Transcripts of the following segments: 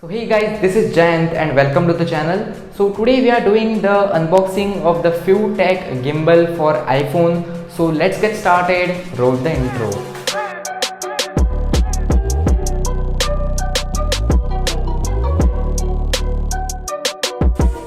So hey guys, this is Jayant and welcome to the channel. So today we are doing the unboxing of the FewTech gimbal for iPhone. So let's get started. Roll the intro.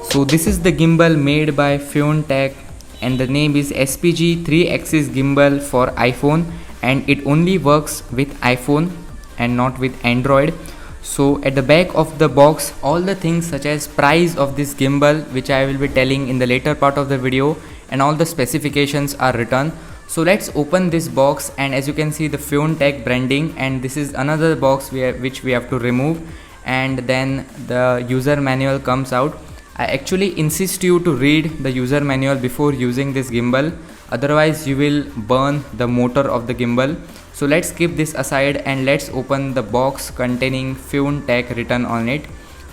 So this is the gimbal made by FewTech and the name is SPG 3-axis gimbal for iPhone, and it only works with iPhone and not with Android. So at the back of the box, all the things such as price of this gimbal, which I will be telling in the later part of the video, and all the specifications are written. So let's open this box, and as you can see the FewTech branding, and this is another box which we have to remove, and then the user manual comes out. I actually insist you to read the user manual before using this gimbal, otherwise you will burn the motor of the gimbal. So let's keep this aside and let's open the box containing FewTech written on it.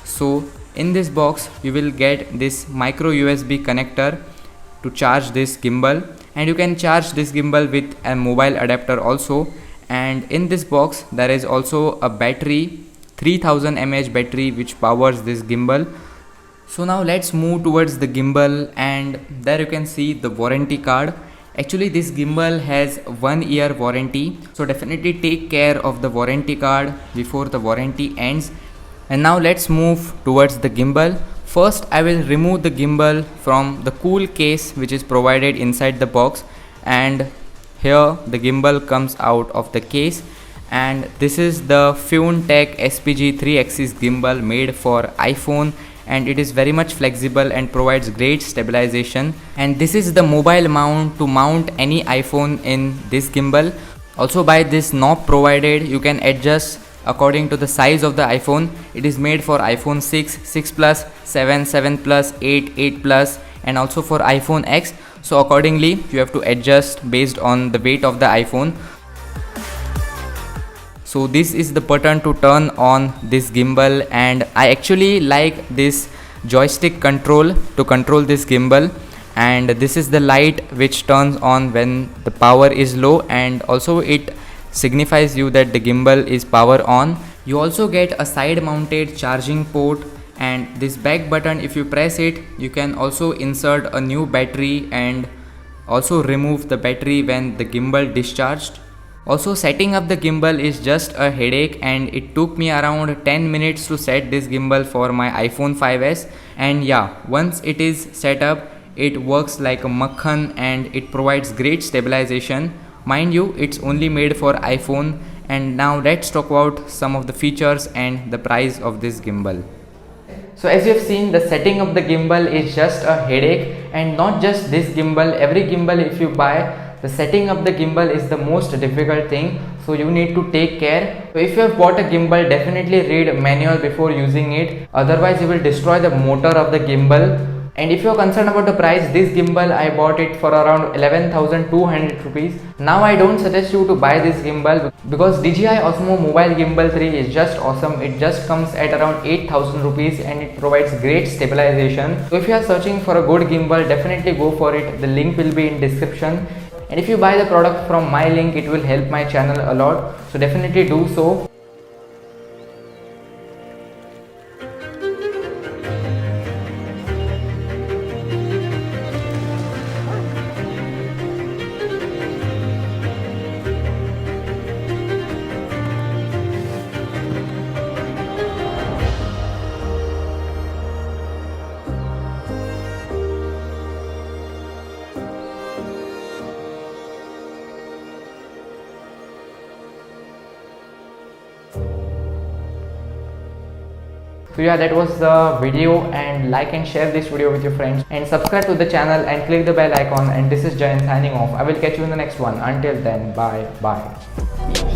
So in this box you will get this micro USB connector to charge this gimbal, and you can charge this gimbal with a mobile adapter also. And in this box there is also a battery, 3000 mAh battery, which powers this gimbal. So now let's move towards the gimbal, and there you can see the warranty card. Actually this gimbal has 1 year warranty, so definitely take care of the warranty card before the warranty ends. And now let's move towards the gimbal. First I will remove the gimbal from the cool case which is provided inside the box, and here the gimbal comes out of the case. And this is the FewTech SPG 3-axis gimbal made for iPhone, and it is very much flexible and provides great stabilization. And this is the mobile mount to mount any iPhone in this gimbal. Also by this knob provided, you can adjust according to the size of the iPhone. It is made for iPhone 6, 6 Plus, 7, 7 Plus, 8, 8 Plus, and also for iPhone X. So accordingly you have to adjust based on the weight of the iPhone. So this is the button to turn on this gimbal, and I actually like this joystick control to control this gimbal. And this is the light which turns on when the power is low, and also it signifies you that the gimbal is power on. You also get a side mounted charging port, and this back button, if you press it, you can also insert a new battery and also remove the battery when the gimbal discharged. Also setting up the gimbal is just a headache, and it took me around 10 minutes to set this gimbal for my iPhone 5s. And yeah, once it is set up, it works like a makhan and it provides great stabilization. Mind you, it's only made for iPhone. And now let's talk about some of the features and the price of this gimbal. So as you have seen, the setting of the gimbal is just a headache, and not just this gimbal, every gimbal if you buy, the setting of the gimbal is the most difficult thing, so you need to take care. So if you have bought a gimbal, definitely read manual before using it, otherwise you will destroy the motor of the gimbal. And if you are concerned about the price, this gimbal I bought it for around 11,200 rupees. Now I don't suggest you to buy this gimbal because DJI Osmo Mobile Gimbal 3 is just awesome. It just comes at around 8,000 rupees and it provides great stabilization. So if you are searching for a good gimbal, definitely go for it. The link will be in description. And if you buy the product from my link, it will help my channel a lot. So definitely do so. So yeah, that was the video, and like and share this video with your friends and subscribe to the channel and click the bell icon. And this is Jayant signing off. I will catch you in the next one. Until then, bye.